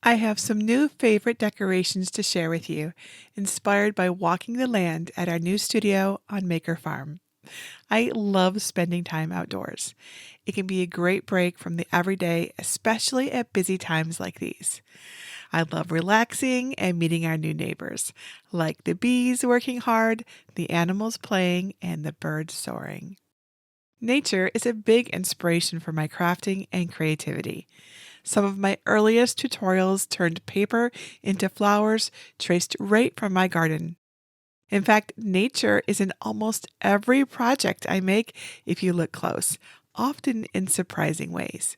I have some new favorite decorations to share with you, inspired by walking the land at our new studio on Maker Farm. I love spending time outdoors. It can be a great break from the everyday, especially at busy times like these. I love relaxing and meeting our new neighbors, like the bees working hard, the animals playing, and the birds soaring. Nature is a big inspiration for my crafting and creativity. Some of my earliest tutorials turned paper into flowers traced right from my garden. In fact, nature is in almost every project I make if you look close, often in surprising ways.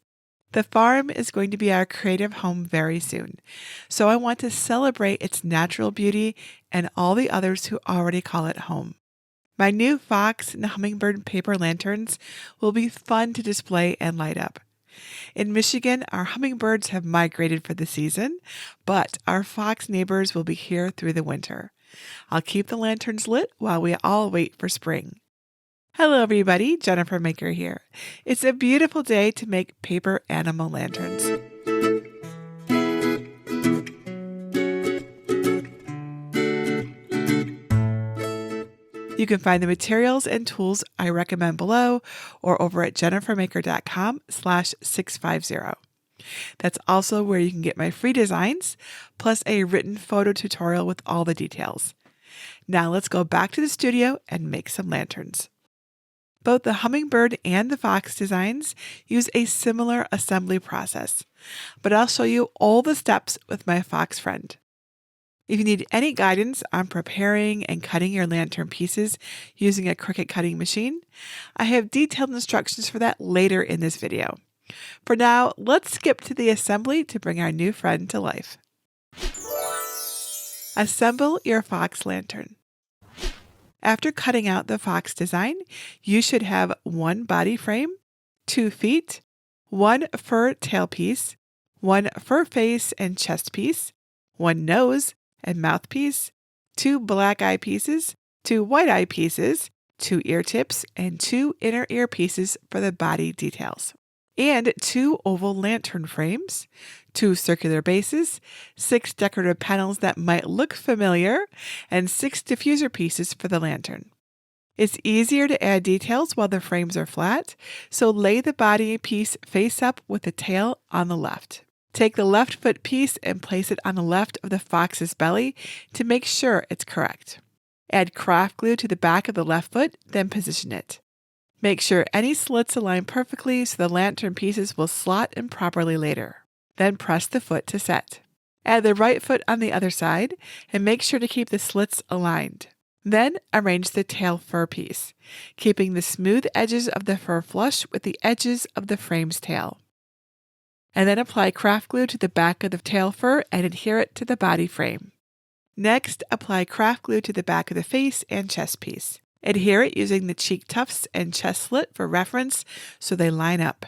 The farm is going to be our creative home very soon, so I want to celebrate its natural beauty and all the others who already call it home. My new fox and hummingbird paper lanterns will be fun to display and light up. In Michigan, our hummingbirds have migrated for the season, but our fox neighbors will be here through the winter. I'll keep the lanterns lit while we all wait for spring. Hello everybody, JenniferMaker here. It's a beautiful day to make paper animal lanterns. You can find the materials and tools I recommend below or over at JenniferMaker.com/650. That's also where you can get my free designs, plus a written photo tutorial with all the details. Now let's go back to the studio and make some lanterns. Both the hummingbird and the fox designs use a similar assembly process, but I'll show you all the steps with my fox friend. If you need any guidance on preparing and cutting your lantern pieces using a Cricut cutting machine, I have detailed instructions for that later in this video. For now, let's skip to the assembly to bring our new friend to life. Assemble your fox lantern. After cutting out the fox design, you should have one body frame, 2 feet, one fur tailpiece, one fur face and chest piece, one nose and mouthpiece, 2 black eye pieces, 2 white eye pieces, 2 ear tips, and 2 inner ear pieces for the body details, and 2 oval lantern frames, 2 circular bases, 6 decorative panels that might look familiar, and 6 diffuser pieces for the lantern. It's easier to add details while the frames are flat, so lay the body piece face up with the tail on the left. Take the left foot piece and place it on the left of the fox's belly to make sure it's correct. Add craft glue to the back of the left foot, then position it. Make sure any slits align perfectly so the lantern pieces will slot in properly later. Then press the foot to set. Add the right foot on the other side and make sure to keep the slits aligned. Then arrange the tail fur piece, keeping the smooth edges of the fur flush with the edges of the frame's tail. And then apply craft glue to the back of the tail fur and adhere it to the body frame. Next, apply craft glue to the back of the face and chest piece. Adhere it using the cheek tufts and chest slit for reference so they line up.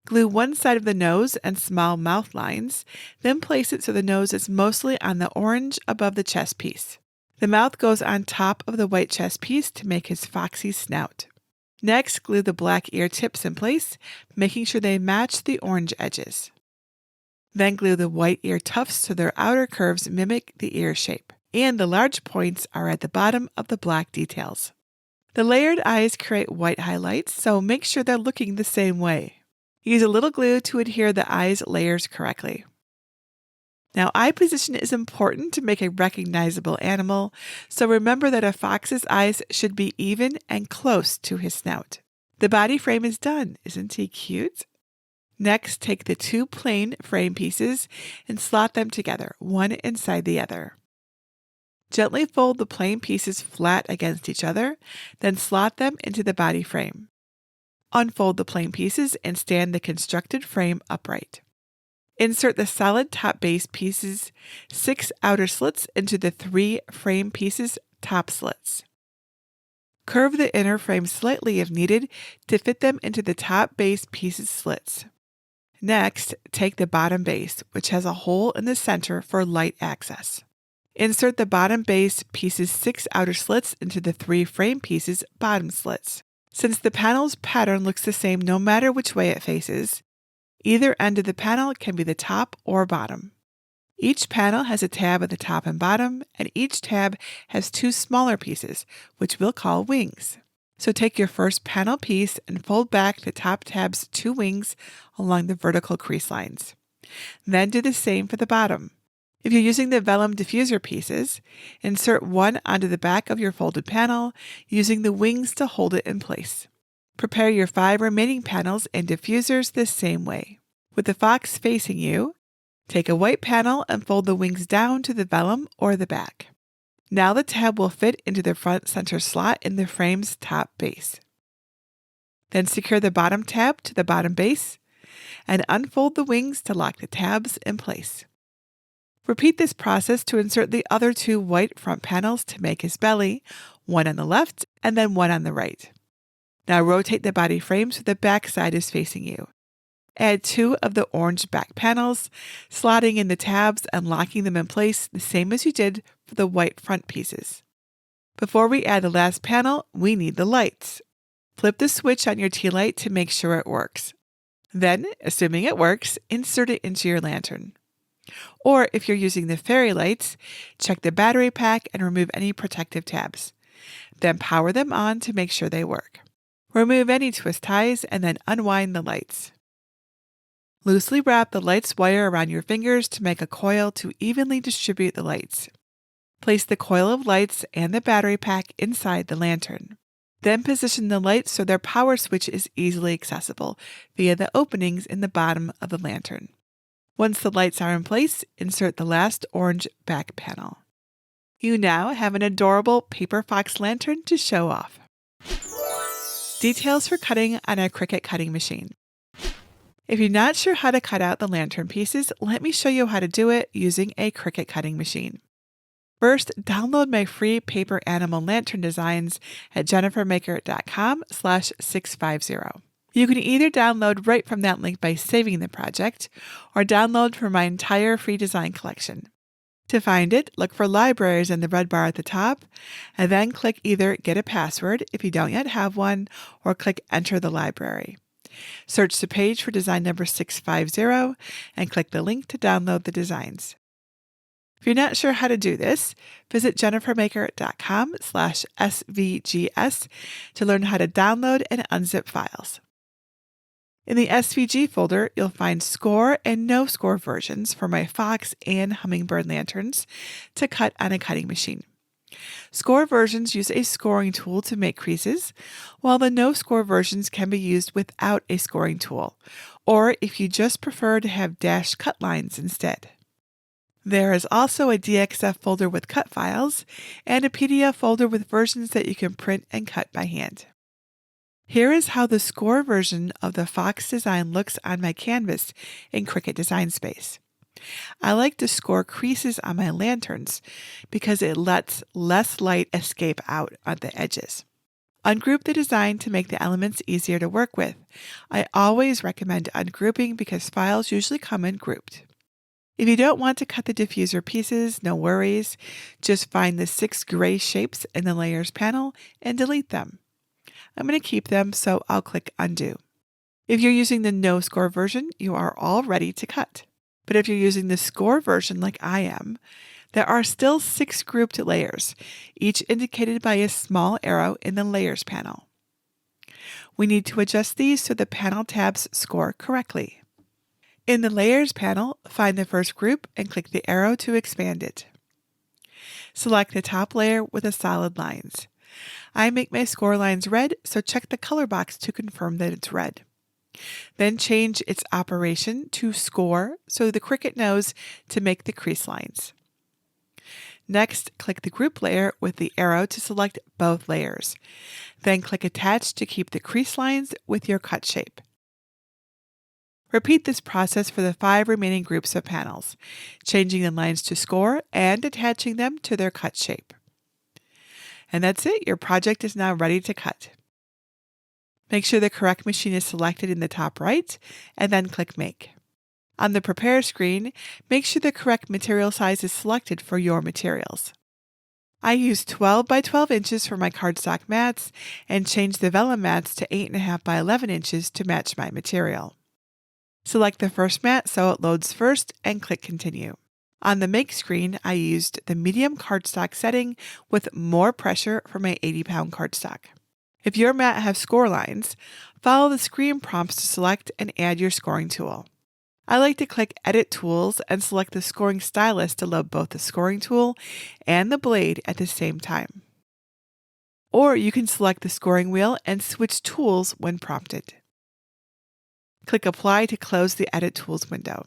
Glue one side of the nose and small mouth lines, then place it so the nose is mostly on the orange above the chest piece. The mouth goes on top of the white chest piece to make his foxy snout. Next, glue the black ear tips in place, making sure they match the orange edges. Then glue the white ear tufts so their outer curves mimic the ear shape, and the large points are at the bottom of the black details. The layered eyes create white highlights, so make sure they're looking the same way. Use a little glue to adhere the eyes layers correctly. Now, eye position is important to make a recognizable animal, so remember that a fox's eyes should be even and close to his snout. The body frame is done. Isn't he cute? Next, take the 2 plain frame pieces and slot them together, one inside the other. Gently fold the plain pieces flat against each other, then slot them into the body frame. Unfold the plain pieces and stand the constructed frame upright. Insert the solid top base pieces 6 outer slits into the 3 frame pieces top slits. Curve the inner frame slightly if needed to fit them into the top base pieces slits. Next, take the bottom base, which has a hole in the center for light access. Insert the bottom base pieces 6 outer slits into the 3 frame pieces bottom slits. Since the panel's pattern looks the same no matter which way it faces, either end of the panel can be the top or bottom. Each panel has a tab at the top and bottom, and each tab has two smaller pieces, which we'll call wings. So take your first panel piece and fold back the top tab's two wings along the vertical crease lines. Then do the same for the bottom. If you're using the vellum diffuser pieces, insert one onto the back of your folded panel using the wings to hold it in place. Prepare your 5 remaining panels and diffusers the same way. With the fox facing you, take a white panel and fold the wings down to the vellum or the back. Now the tab will fit into the front center slot in the frame's top base. Then secure the bottom tab to the bottom base and unfold the wings to lock the tabs in place. Repeat this process to insert the other 2 white front panels to make his belly, one on the left and then one on the right. Now rotate the body frame so the back side is facing you. Add 2 of the orange back panels, slotting in the tabs and locking them in place the same as you did for the white front pieces. Before we add the last panel, we need the lights. Flip the switch on your tea light to make sure it works. Then, assuming it works, insert it into your lantern. Or if you're using the fairy lights, check the battery pack and remove any protective tabs. Then power them on to make sure they work. Remove any twist ties and then unwind the lights. Loosely wrap the lights wire around your fingers to make a coil to evenly distribute the lights. Place the coil of lights and the battery pack inside the lantern. Then position the lights so their power switch is easily accessible via the openings in the bottom of the lantern. Once the lights are in place, insert the last orange back panel. You now have an adorable paper fox lantern to show off. Details for cutting on a Cricut cutting machine. If you're not sure how to cut out the lantern pieces, let me show you how to do it using a Cricut cutting machine. First, download my free paper animal lantern designs at JenniferMaker.com/650. You can either download right from that link by saving the project, or download from my entire free design collection. To find it, look for Libraries in the red bar at the top, and then click either Get a Password if you don't yet have one, or click Enter the library. Search the page for design number 650 and click the link to download the designs. If you're not sure how to do this, visit JenniferMaker.com/SVGs to learn how to download and unzip files. In the SVG folder, you'll find score and no score versions for my Fox and Hummingbird lanterns to cut on a cutting machine. Score versions use a scoring tool to make creases, while the no-score versions can be used without a scoring tool, or if you just prefer to have dashed cut lines instead. There is also a DXF folder with cut files, and a PDF folder with versions that you can print and cut by hand. Here is how the score version of the Fox design looks on my canvas in Cricut Design Space. I like to score creases on my lanterns because it lets less light escape out on the edges. Ungroup the design to make the elements easier to work with. I always recommend ungrouping because files usually come in grouped. If you don't want to cut the diffuser pieces, no worries. Just find the 6 gray shapes in the Layers panel and delete them. I'm going to keep them, so I'll click Undo. If you're using the no score version, you are all ready to cut. But if you're using the score version like I am, there are still 6 grouped layers, each indicated by a small arrow in the Layers panel. We need to adjust these so the panel tabs score correctly. In the Layers panel, find the first group and click the arrow to expand it. Select the top layer with the solid lines. I make my score lines red, so check the color box to confirm that it's red. Then change its operation to score so the Cricut knows to make the crease lines. Next, click the group layer with the arrow to select both layers. Then click Attach to keep the crease lines with your cut shape. Repeat this process for the 5 remaining groups of panels, changing the lines to score and attaching them to their cut shape. And that's it, your project is now ready to cut. Make sure the correct machine is selected in the top right, and then click Make. On the Prepare screen, make sure the correct material size is selected for your materials. I used 12 by 12 inches for my cardstock mats and changed the vellum mats to 8.5 by 11 inches to match my material. Select the first mat so it loads first and click Continue. On the Make screen, I used the medium cardstock setting with more pressure for my 80-pound cardstock. If your mat has score lines, follow the screen prompts to select and add your scoring tool. I like to click Edit Tools and select the scoring stylus to load both the scoring tool and the blade at the same time. Or you can select the scoring wheel and switch tools when prompted. Click Apply to close the Edit Tools window.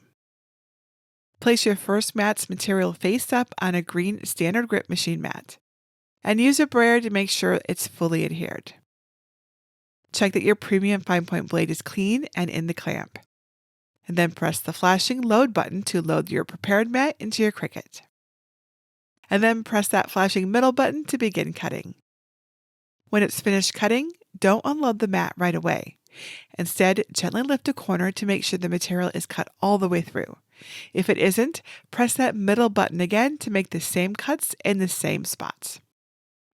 Place your first mat's material face up on a green standard grip machine mat, and use a brayer to make sure it's fully adhered. Check that your premium fine-point blade is clean and in the clamp, and then press the flashing load button to load your prepared mat into your Cricut. And then press that flashing middle button to begin cutting. When it's finished cutting, don't unload the mat right away. Instead, gently lift a corner to make sure the material is cut all the way through. If it isn't, press that middle button again to make the same cuts in the same spots.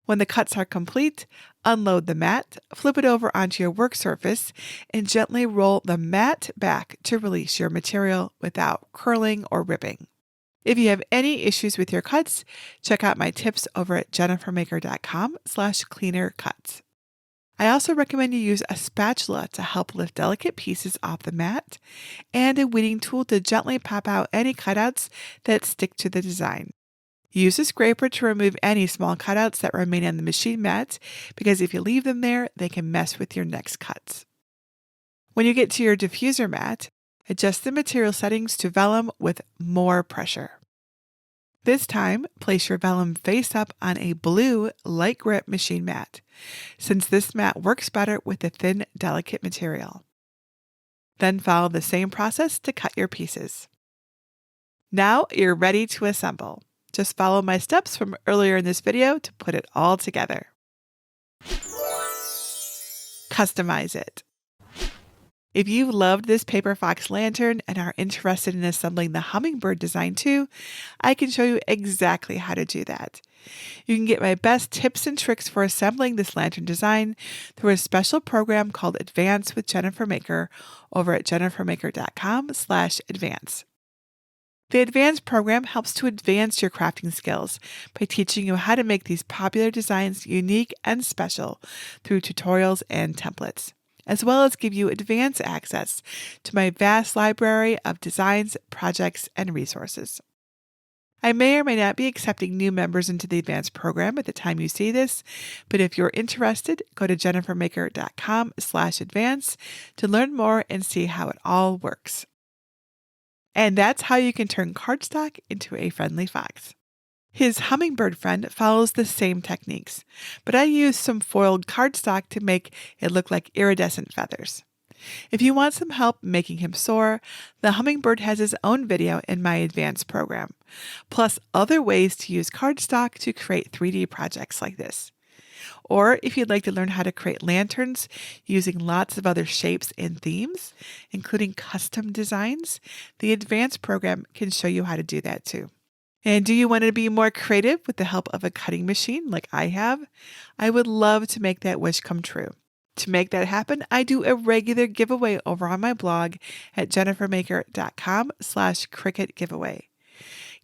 When the cuts are complete, unload the mat, flip it over onto your work surface, and gently roll the mat back to release your material without curling or ripping. If you have any issues with your cuts, check out my tips over at JenniferMaker.com/cleanercuts. I also recommend you use a spatula to help lift delicate pieces off the mat and a weeding tool to gently pop out any cutouts that stick to the design. Use a scraper to remove any small cutouts that remain on the machine mat because if you leave them there, they can mess with your next cuts. When you get to your diffuser mat, adjust the material settings to vellum with more pressure. This time, place your vellum face up on a blue light grip machine mat, since this mat works better with the thin, delicate material. Then follow the same process to cut your pieces. Now you're ready to assemble. Just follow my steps from earlier in this video to put it all together. Customize it. If you loved this paper fox lantern and are interested in assembling the Hummingbird design too, I can show you exactly how to do that. You can get my best tips and tricks for assembling this lantern design through a special program called Advance with JenniferMaker over at JenniferMaker.com/advance. The Advance program helps to advance your crafting skills by teaching you how to make these popular designs unique and special through tutorials and templates, as well as give you advanced access to my vast library of designs, projects, and resources. I may or may not be accepting new members into the Advanced program at the time you see this, but if you're interested, go to JenniferMaker.com/advance to learn more and see how it all works. And that's how you can turn cardstock into a friendly fox. His hummingbird friend follows the same techniques, but I used some foiled cardstock to make it look like iridescent feathers. If you want some help making him soar, the hummingbird has his own video in my advanced program, plus other ways to use cardstock to create 3D projects like this. Or if you'd like to learn how to create lanterns using lots of other shapes and themes, including custom designs, the advanced program can show you how to do that too. And do you want to be more creative with the help of a cutting machine like I have? I would love to make that wish come true. To make that happen, I do a regular giveaway over on my blog at JenniferMaker.com/Cricut giveaway.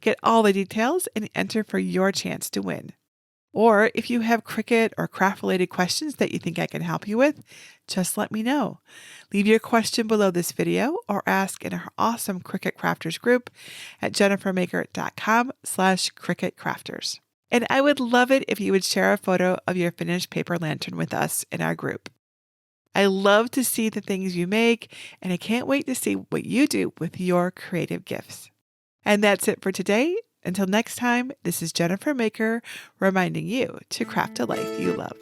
Get all the details and enter for your chance to win. Or if you have Cricut or craft-related questions that you think I can help you with, just let me know. Leave your question below this video or ask in our awesome Cricut Crafters group at JenniferMaker.com/Cricut Crafters. And I would love it if you would share a photo of your finished paper lantern with us in our group. I love to see the things you make, and I can't wait to see what you do with your creative gifts. And that's it for today. Until next time, this is Jennifer Maker reminding you to craft a life you love.